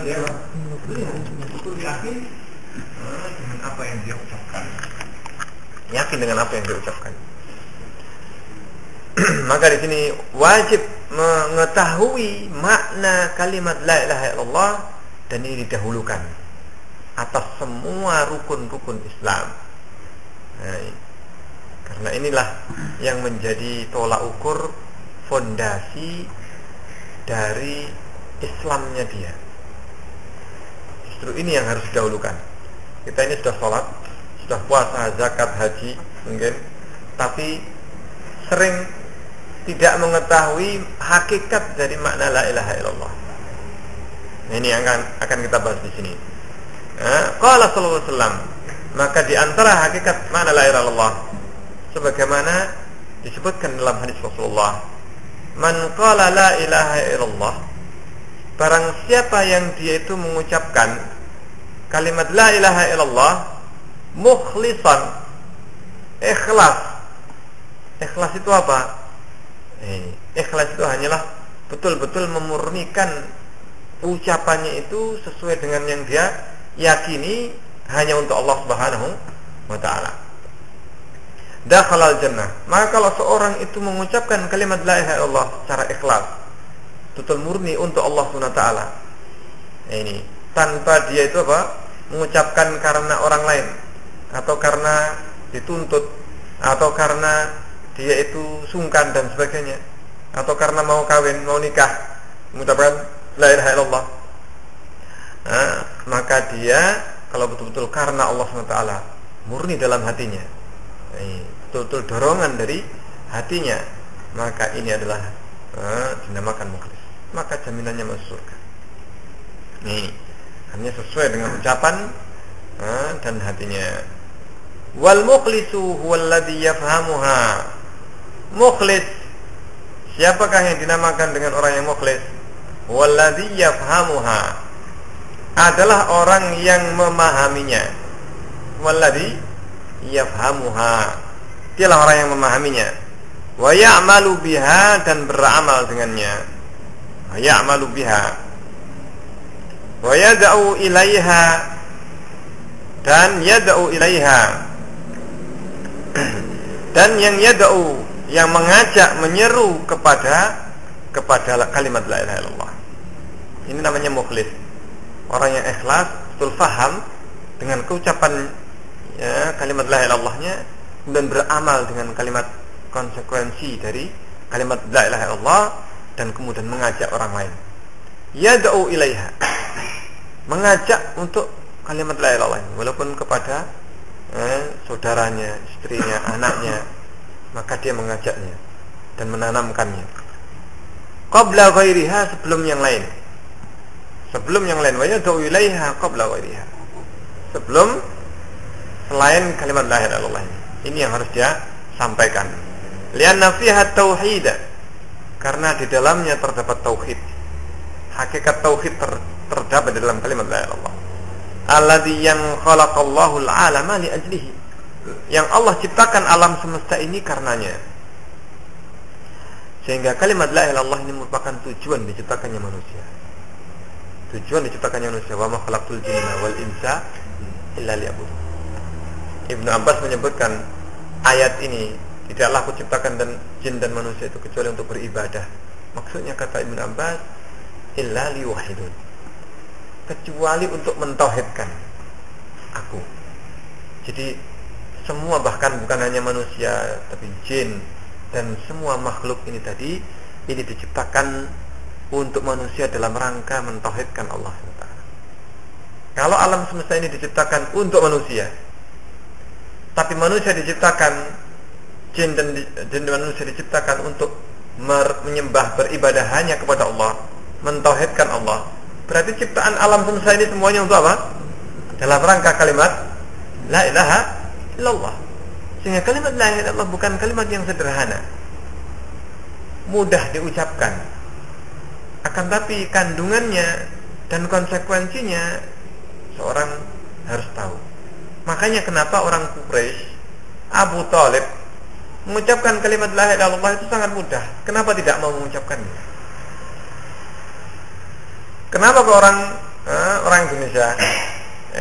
dia betul yakin dengan apa yang dia ucapkan. Yakin dengan apa yang dia ucapkan. Maka di sini wajib mengetahui makna kalimat la ilaha illallah, dan ini didahulukan atas semua rukun-rukun Islam. Nah, karena inilah yang menjadi tolak ukur fondasi dari Islamnya dia. Justru ini yang harus didahulukan. Kita ini sudah sholat, sudah puasa, zakat, haji mungkin, tapi sering tidak mengetahui hakikat dari makna la ilaha illallah. Nah, ini yang akan kita bahas di sini. Qala sallallahu alaihi wasallam, maka di antara hakikat makna la ilaha illallah sebagaimana disebutkan dalam hadis Rasulullah, man qala la ilaha illallah, barang siapa yang dia itu mengucapkan kalimat la ilaha illallah mukhlisan, ikhlas. Ikhlas itu apa? Ikhlas itu hanyalah betul-betul memurnikan ucapannya itu sesuai dengan yang dia yakini hanya untuk Allah Subhanahu wa ta'ala. Dakhalal jannah. Maka kalau seorang itu mengucapkan kalimat la ilaha illallah secara ikhlas, betul murni untuk Allah Subhanahu wa ta'ala, ini tanpa dia itu apa? Mengucapkan karena orang lain, atau karena dituntut, atau karena dia itu sungkan dan sebagainya, atau karena mau kawin, mau nikah, mengucapkan la ilaha illallah. Maka dia kalau betul-betul karena Allah SWT murni dalam hatinya, betul-betul dorongan dari hatinya, maka ini adalah dinamakan mukhlis. Maka jaminannya masuk surga. Hanya sesuai dengan ucapan dan hatinya. Wal mukhlisu huwallazi yafhamuha. Mukhlis, siapakah yang dinamakan dengan orang yang mukhlis? Huwallazi yafhamuha, adalah orang yang memahaminya. Huwallazi yafhamuha, dialah orang yang memahaminya. Wa ya'malu biha, dan beramal dengannya. Wa ya'malu biha. Wa yad'u ilaiha, dan yad'u ilaiha. Dan yang yad'u, yang mengajak, menyeru kepada kalimat la ilaha illallah. Ini namanya mukhlis. Orang yang ikhlas, betul faham dengan keucapan kalimat la ilaha illallahnya, dan beramal dengan kalimat konsekuensi dari kalimat la ilaha illallah, dan kemudian mengajak orang lain. Yad'u ilaiha, mengajak untuk kalimat la ilaha illallah, walaupun kepada saudaranya, istrinya, anaknya, maka dia mengajaknya dan menanamkannya. Qabla ghairiha, sebelum yang lain. Sebelum yang lain. Wa yad'u ilaiha qabla ghairiha, sebelum selain kalimat la ilaha illallah. Ini yang harus dia sampaikan. Lianna fiha tauhid, karena di dalamnya terdapat tauhid. Hakikat tauhid terdapat di dalam kalimat la ilaha illallah. Alladzi yang khalaqallahu al-'alama li ajlihi, yang Allah ciptakan alam semesta ini karenanya. Sehingga kalimat la ilaha illallah ini merupakan tujuan diciptakannya manusia. Tujuan diciptakannya manusia. Wa ma khalaqtul jinna wal insa illa liya'budun. Ibnu Abbas menyebutkan ayat ini, tidaklah aku ciptakan jin dan manusia itu kecuali untuk beribadah. Maksudnya kata Ibnu Abbas, illa liyuwahhidun, kecuali untuk mentauhidkan aku. Jadi semua, bahkan bukan hanya manusia, tapi jin dan semua makhluk ini tadi, ini diciptakan untuk manusia dalam rangka mentauhidkan Allah SWT. Kalau alam semesta ini diciptakan untuk manusia, tapi manusia diciptakan, jin dan manusia diciptakan untuk menyembah, beribadah hanya kepada Allah, mentauhidkan Allah, berarti ciptaan alam semesta ini semuanya untuk apa? Dalam rangka kalimat la ilaha illallah. Sehingga kalimat la ilaha illallah bukan kalimat yang sederhana, mudah diucapkan, akan tapi kandungannya dan konsekuensinya seorang harus tahu. Makanya kenapa orang Quraisy, Abu Thalib, mengucapkan kalimat la ilaha illallah itu sangat mudah. Kenapa tidak mau mengucapkannya? Kenapa ke orang orang Indonesia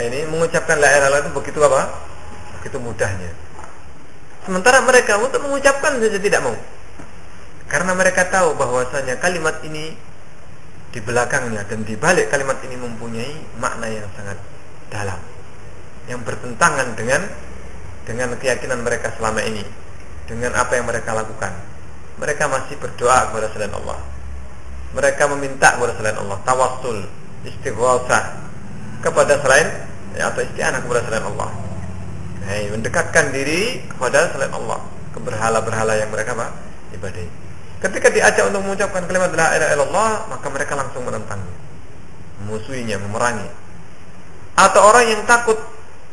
ini mengucapkan la ilaha illallah itu begitu apa? Begitu mudahnya. Sementara mereka untuk mengucapkan saja tidak mau. Karena mereka tahu bahwasanya kalimat ini di belakangnya dan di balik kalimat ini mempunyai makna yang sangat dalam, yang bertentangan dengan keyakinan mereka selama ini, dengan apa yang mereka lakukan. Mereka masih berdoa kepada selain Allah. Mereka meminta kepada selain Allah, tawassul, istighosah kepada selain atau isti'anah kepada selain Allah. Mendekatkan diri kepada selain Allah, ke berhala-berhala yang mereka ibadahi. Ketika diajak untuk mengucapkan kalimat la ilaha illallah, maka mereka langsung menentangnya, memusuhinya, memerangi. Atau orang yang takut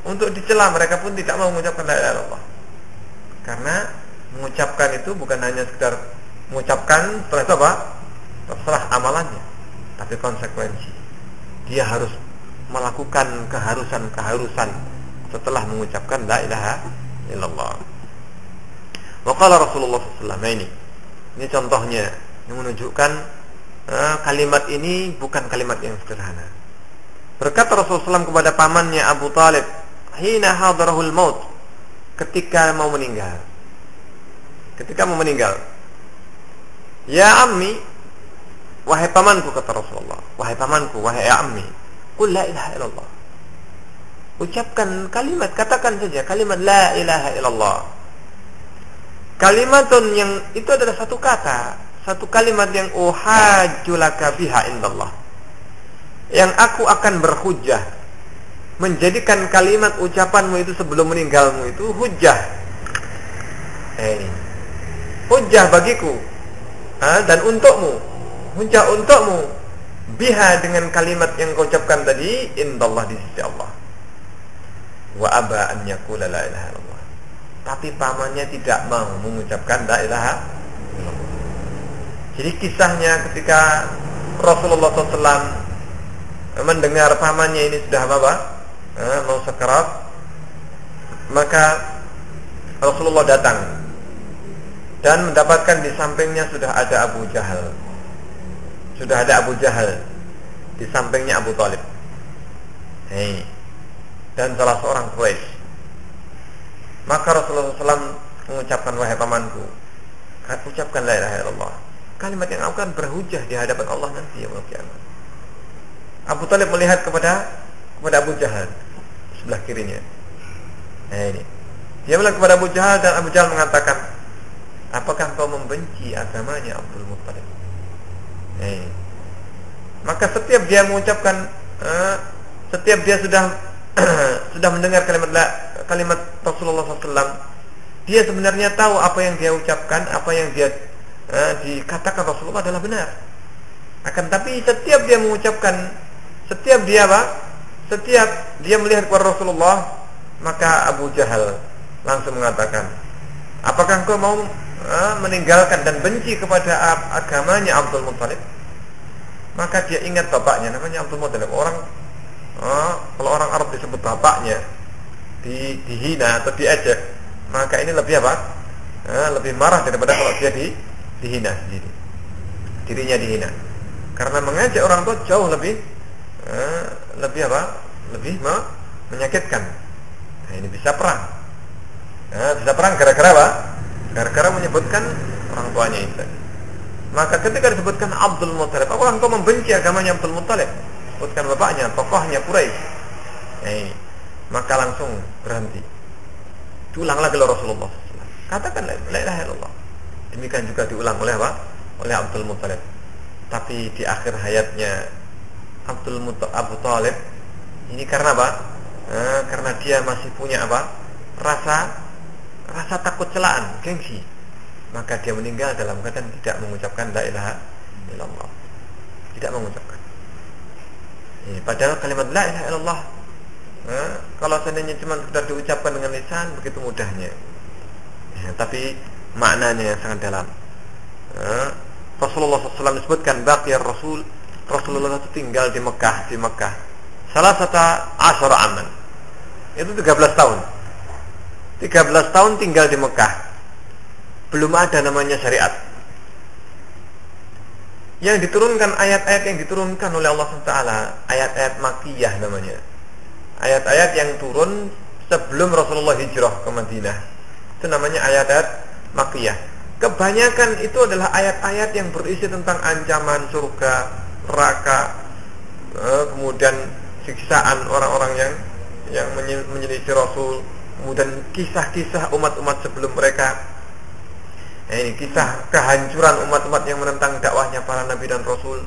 untuk dicela, mereka pun tidak mau mengucapkan la ilaha illallah. Karena mengucapkan itu bukan hanya sekedar mengucapkan, setelah itu apa? Terserah amalannya, tapi konsekuensi. Dia harus melakukan keharusan setelah mengucapkan la ilaha illallah. Wa qala Rasulullah sallallahu alaihi wasallam, ini contohnya yang menunjukkan kalimat ini bukan kalimat yang sederhana. Berkata Rasulullah SAW kepada pamannya Abu Talib, hina hadarahul maut, ketika mau meninggal. Ya ammi, wahai pamanku, kata Rasulullah, wahai pamanku, wahai ya ammi, qul la ilaha illallah. Ucapkan kalimat, katakan saja kalimat la ilaha illallah. Kalimatun yang itu adalah satu kata, satu kalimat yang uhajjulaka biha indallah, yang aku akan berhujjah, menjadikan kalimat ucapanmu itu sebelum meninggalmu itu hujjah, hujjah bagiku dan untukmu, hujjah untukmu, biha dengan kalimat yang kau ucapkan tadi indallah, di sisi Allah. Wa aba an yaqula la ilaha illallah, tapi pamannya tidak mau mengucapkan la ilaha illallah. Jadi kisahnya ketika Rasulullah SAW mendengar pamannya ini sudah mau sekarat, maka Rasulullah datang dan mendapatkan di sampingnya sudah ada Abu Jahal. Di sampingnya Abu Talib. Dan salah seorang Quraisy. Maka Rasulullah SAW mengucapkan, wahai pamanku, ucapkan la ilaha illallah, kalimat yang akan berhujjah di hadapan Allah nanti yaumul qiyamah. Abu Talib melihat kepada Abu Jahal sebelah kirinya. Ini dia melihat kepada Abu Jahal, dan Abu Jahal mengatakan, apakah kau membenci agamanya Abdul Muttalib? Maka setiap dia mengucapkan, setiap dia sudah mendengar kalimat Rasulullah SAW, dia sebenarnya tahu apa yang dia ucapkan, apa yang dia dikatakan Rasulullah adalah benar. Akan tapi setiap dia mengucapkan, setiap dia melihat kepada Rasulullah, maka Abu Jahal langsung mengatakan, apakah engkau mau meninggalkan dan benci kepada agamanya Abdul Muttalib? Maka dia ingat bapaknya, namanya Abdul Muttalib. Kalau orang Arab disebut bapaknya, dihina atau diejek, maka ini lebih lebih marah daripada kalau dia dihina sendiri, dirinya dihina. Karena mengejek orang tua jauh lebih menyakitkan. Ini bisa perang. Bisa perang gara-gara apa? Gara-gara menyebutkan orang tuanya itu. Maka ketika disebutkan Abdul Muttalib, apakah engkau membenci agamanya Abdul Muttalib? Sebutkan bapaknya, tokohnya Quraisy. Maka langsung berhenti. Diulang lagi oleh Rasulullah SAW. Katakan la ilaha illallah. Demikian juga diulang oleh Abdul Muttalib. Tapi di akhir hayatnya Abu Talib ini karena apa? Karena dia masih punya rasa takut celaan, gengsi. Maka dia meninggal dalam keadaan tidak mengucapkan la ilaha illallah. Tidak mengucapkan. Padahal kalimat la ilaha illallah, kalau seandainya cuma sudah diucapkan dengan lisan, begitu mudahnya. Tapi maknanya yang sangat dalam. Rasulullah SAW disebutkan baqiyar Rasulullah itu tinggal di Mekah, salah satu asyara aman. Itu 13 tahun. 13 tahun tinggal di Mekah. Belum ada namanya syariat. Yang diturunkan, ayat-ayat yang diturunkan oleh Allah SWT, ayat-ayat Makkiyah namanya. Ayat-ayat yang turun sebelum Rasulullah hijrah ke Madinah. Itu namanya ayat-ayat Makkiyah. Kebanyakan itu adalah ayat-ayat yang berisi tentang ancaman surga, neraka, kemudian siksaan orang-orang yang menyelisih Rasul, kemudian kisah-kisah umat-umat sebelum mereka. Ini kisah kehancuran umat-umat yang menentang dakwahnya para nabi dan rasul.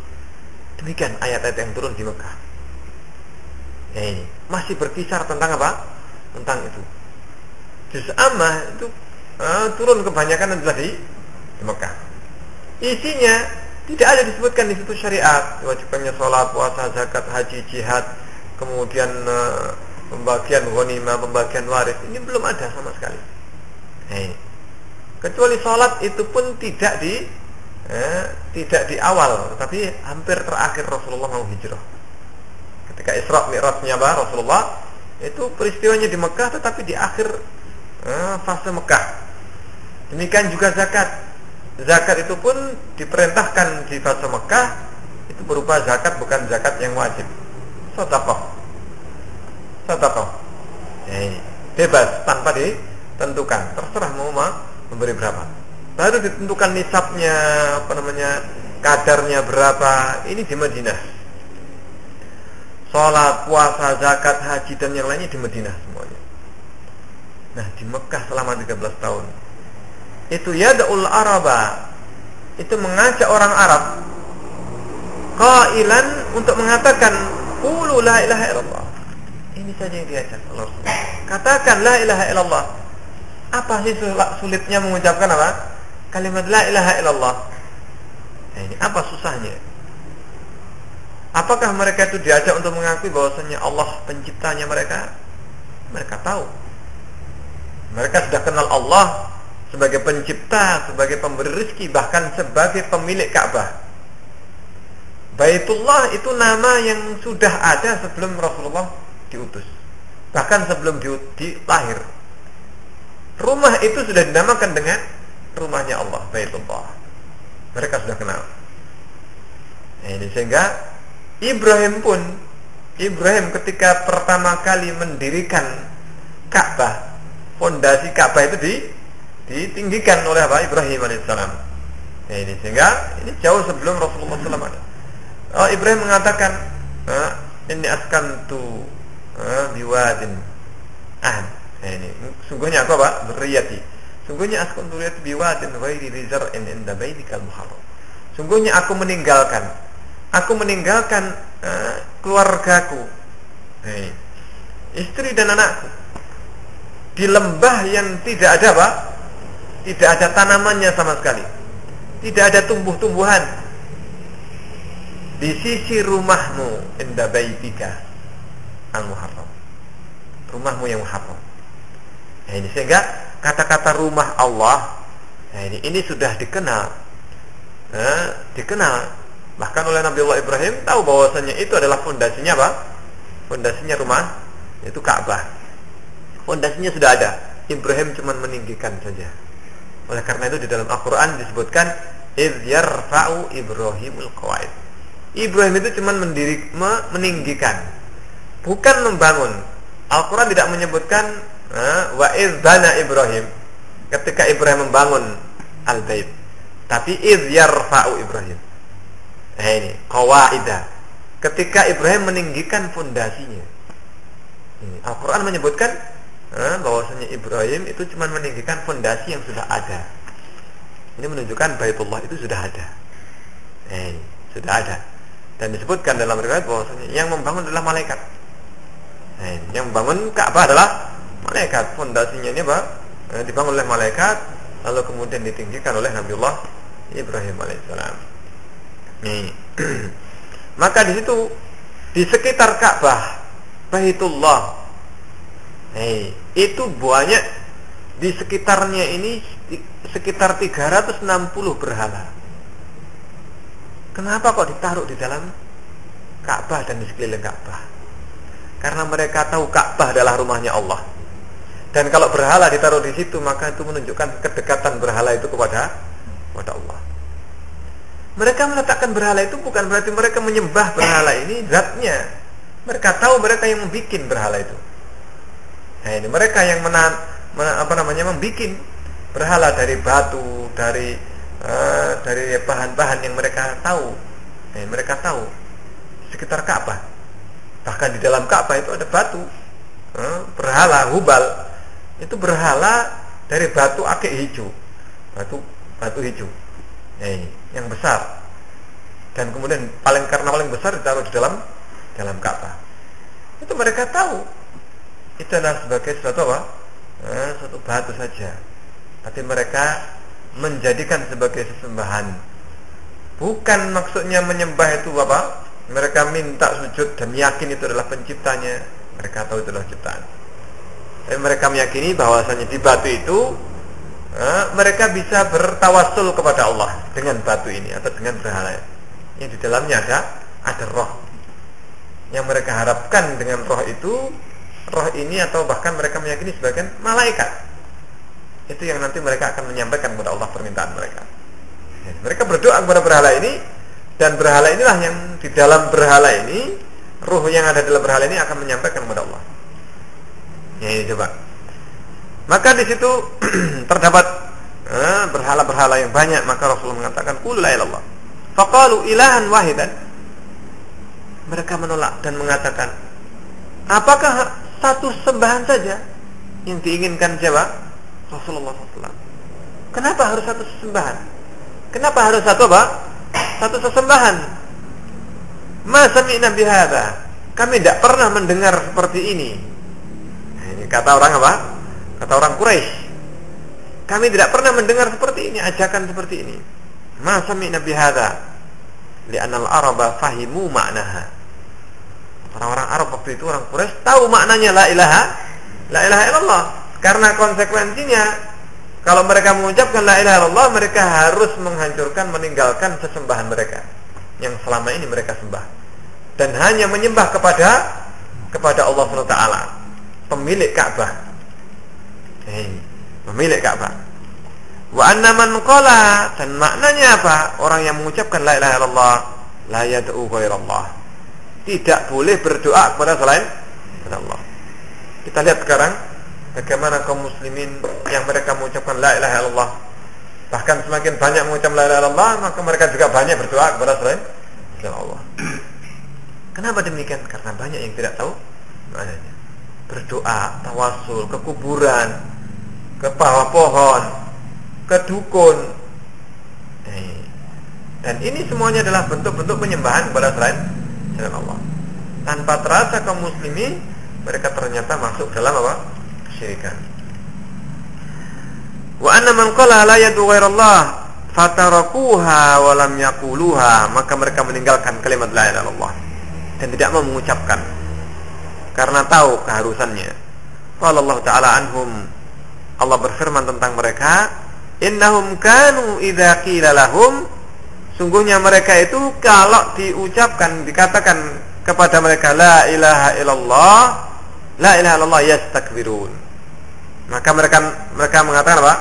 Demikian ayat-ayat yang turun di Mekah. Ini masih berkisar tentang apa? Tentang itu. Juz Ammah itu turun kebanyakan adalah di Mekah. Isinya tidak ada disebutkan di situ syariat, wajibnya sholat, puasa, zakat, haji, jihad, kemudian pembagian ghanimah, pembagian waris. Ini belum ada sama sekali. Kecuali sholat itu pun tidak di awal, tapi hampir terakhir Rasulullah mau hijrah. Ketika Isra Mi'rajnya Rasulullah, itu peristiwanya di Mekah, tetapi di akhir fase Mekah. Demikian juga zakat. Zakat itu pun diperintahkan di fase Mekah, itu berupa zakat, bukan zakat yang wajib. Sedekah. Bebas tanpa ditentukan, terserah mau memberi berapa. Baru ditentukan nisabnya, kadarnya berapa. Ini di Madinah. Salat, puasa, zakat, haji dan yang lainnya di Madinah semuanya. Nah, di Mekah selama 13 tahun. Itu yad'ul araba. Itu mengajak orang Arab qailan untuk mengatakan qulu la ilaha illallah. Ini saja yang diajak Allah. Katakan la ilaha illallah. Apa sih sulitnya mengucapkan apa? Kalimat la ilaha illallah. Nah, ini apa susahnya? Apakah mereka itu diajak untuk mengakui bahwasanya Allah penciptanya mereka? Mereka tahu. Mereka sudah kenal Allah sebagai pencipta, sebagai pemberi rezeki, bahkan sebagai pemilik Ka'bah. Baitullah itu nama yang sudah ada sebelum Rasulullah diutus. Bahkan sebelum lahir. Rumah itu sudah dinamakan dengan rumahnya Allah, Baitullah. Mereka sudah kenal. Nah, ini sehingga Ibrahim ketika pertama kali mendirikan Ka'bah, fondasi Ka'bah itu ditinggikan oleh apa? Ibrahim alaihissalam. Nah, ini sehingga ini jauh sebelum Rasulullah SAW ada. Ibrahim mengatakan, ini askantu biwadin ahad. Nah, ini sungguhnya aku apa? Beriyati. Sungguhnya aku beriyati biwadin ghairi rizar'in inda baitikal muharram. Sungguhnya aku meninggalkan keluargaku, istri dan anakku di lembah yang tidak ada apa? Tidak ada tanamannya sama sekali. Tidak ada tumbuh-tumbuhan. Di sisi rumahmu inda baitika al-muharram. Rumahmu yang muharram. Nah, ini sehingga kata-kata rumah Allah, nah ini sudah dikenal, bahkan oleh Nabi Allah Ibrahim tahu bahwasanya itu adalah fondasinya apa? Fondasinya rumah itu Ka'bah. Fondasinya sudah ada. Ibrahim cuma meninggikan saja. Oleh karena itu di dalam Al-Quran disebutkan idz yarfa'u Ibrahimul qawaid. Ibrahim itu cuma meninggikan, bukan membangun. Al-Quran tidak menyebutkan wa idz bana Ibrahim, ketika Ibrahim membangun al-bait, tapi idz yarfa'u Ibrahim. Nah, ini qawaidah, ketika Ibrahim meninggikan fondasinya. Al-Quran menyebutkan bahwasanya Ibrahim itu cuma meninggikan fondasi yang sudah ada. Ini menunjukkan Baitullah itu sudah ada. Sudah ada. Dan disebutkan dalam riwayat bahwasanya yang membangun adalah malaikat. Yang membangun Ka'bah adalah malaikat. Fondasinya ini apa? Dibangun oleh malaikat, lalu kemudian ditinggikan oleh Nabiullah Ibrahim alaihissalam. Maka di situ di sekitar Ka'bah Baitullah, itu banyak, di sekitarnya ini sekitar 360 berhala. Kenapa kok ditaruh di dalam Ka'bah dan di sekeliling Ka'bah? Karena mereka tahu Ka'bah adalah rumahnya Allah. Dan kalau berhala ditaruh di situ, maka itu menunjukkan kedekatan berhala itu kepada Allah. Mereka meletakkan berhala itu bukan berarti mereka menyembah berhala ini zatnya. Mereka tahu mereka yang membuat berhala itu. Nah, ini mereka yang membuat berhala dari batu, dari bahan-bahan yang mereka tahu. Nah, mereka tahu sekitar Ka'bah. Bahkan di dalam Ka'bah itu ada batu. Berhala Hubal itu berhala dari batu akik hijau. Batu hijau. Nah, yang besar. Dan kemudian karena paling besar ditaruh di dalam Ka'bah. Itu mereka tahu. Itu adalah sebagai suatu batu saja. Tapi mereka menjadikan sebagai sesembahan. Bukan maksudnya menyembah itu mereka minta sujud dan yakin itu adalah penciptanya. Mereka tahu itu adalah ciptaan. Tapi mereka meyakini bahwasanya di batu itu mereka bisa bertawassul kepada Allah dengan batu ini atau dengan berhala. Yang di dalamnya ada roh. Yang mereka harapkan dengan roh itu, roh ini atau bahkan mereka meyakini sebagian malaikat. Itu yang nanti mereka akan menyampaikan kepada Allah permintaan mereka. Mereka berdoa kepada berhala ini, dan berhala inilah yang di dalam berhala ini, ruh yang ada dalam berhala ini akan menyampaikan kepada Allah. Ya, coba. Maka di situ terdapat berhala-berhala yang banyak. Maka Rasulullah mengatakan, "Qul la ilaha illallah." Faqalu ilahan wahidan. Mereka menolak dan mengatakan, apakah satu sembahan saja yang diinginkan siapa? Rasulullah SAW. Kenapa harus satu sembahan? Kenapa harus satu sesembahan? Ma sami'na bihadza. Kami tidak pernah mendengar seperti ini. Ini kata orang Kata orang Quraisy. Kami tidak pernah mendengar seperti ini, ajakan seperti ini. Ma sami'na bihadza. Li'anna al-araba fahimu ma'naha. Orang-orang Arab waktu itu, orang Quraisy tahu maknanya la ilaha illallah. Karena konsekuensinya, kalau mereka mengucapkan la ilaha illallah, mereka harus menghancurkan, meninggalkan sesembahan mereka yang selama ini mereka sembah, dan hanya menyembah kepada Allah SWT, pemilik Ka'bah. Pemilik Ka'bah. Wa anna man qala, dan maknanya apa? Orang yang mengucapkan la ilaha illallah la yad'u ghairallah, tidak boleh berdoa kepada selain Allah. Kita lihat sekarang bagaimana kaum muslimin yang mereka mengucapkan la ilaha illallah, bahkan semakin banyak mengucapkan la ilaha illallah, maka mereka juga banyak berdoa kepada selain Allah. Kenapa demikian? Karena banyak yang tidak tahu maknanya. Berdoa, tawasul, ke kuburan, ke bawah pohon, ke dukun. Dan ini semuanya adalah bentuk-bentuk penyembahan kepada selain Allah. Tanpa terasa kaum muslimin mereka ternyata masuk dalam kesyirikan. Wa anna man qala la yad'u ghairallah fatarakuha wa lam yaquluha, maka mereka meninggalkan kalimat la ilaha illallah dan tidak mau mengucapkan karena tahu keharusannya. Qala Allah Ta'ala anhum, Allah berfirman tentang mereka, innahum kanu idza qila lahum, sungguhnya mereka itu kalau diucapkan, dikatakan kepada mereka la ilaha illallah yastakbirun, maka mereka mengatakan apa?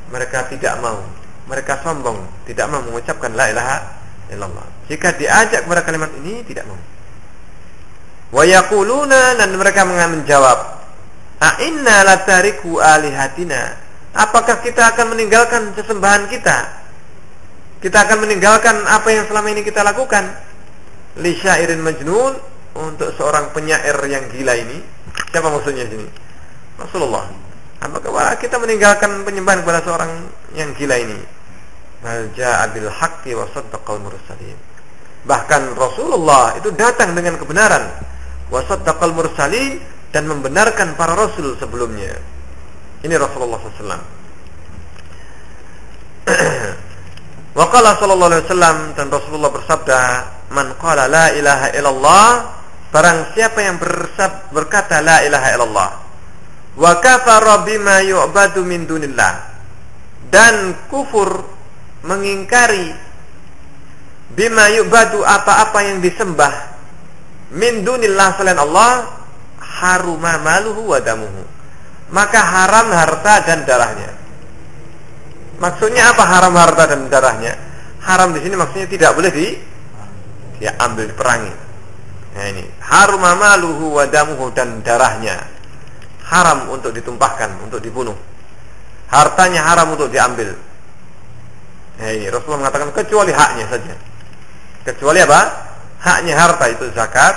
Mereka tidak mau, mereka sombong, tidak mau mengucapkan la ilaha illallah. Jika diajak kepada kalimat ini tidak mau. Wa yaquluna, dan mereka menjawab, a inna latariku alihatina, apakah kita akan meninggalkan sesembahan kita? Kita akan meninggalkan apa yang selama ini kita lakukan? Li syairin majnun, untuk seorang penyair yang gila ini. Siapa maksudnya sini? Rasulullah. Apakah kita meninggalkan penyembahan kepada seorang yang gila ini? Bal ja'a bil haqqi wa saddaqal mursalin. Bahkan Rasulullah itu datang dengan kebenaran, wa saddaqal mursalin, dan membenarkan para rasul sebelumnya. Ini Rasulullah SAW. Wa qala sallallahu alaihi wasallam, dan Rasulullah bersabda, man qala la ilaha illallah, barang siapa yang berkata la ilaha illallah, wa kafara bima yu'badu min dunillah, dan kufur, mengingkari bima yu'badu, apa-apa yang disembah, min dunillah, selain Allah, haruma maluhu wa damuhu, maka haram harta dan darahnya. Maksudnya apa haram harta dan darahnya? Haram di sini maksudnya tidak boleh diambil, diperangi. Nah ini, haruma maluhu wa damuhu, dan darahnya haram untuk ditumpahkan, untuk dibunuh. Hartanya haram untuk diambil. Nah ini Rasulullah mengatakan kecuali haknya saja. Kecuali apa? Haknya harta itu zakat,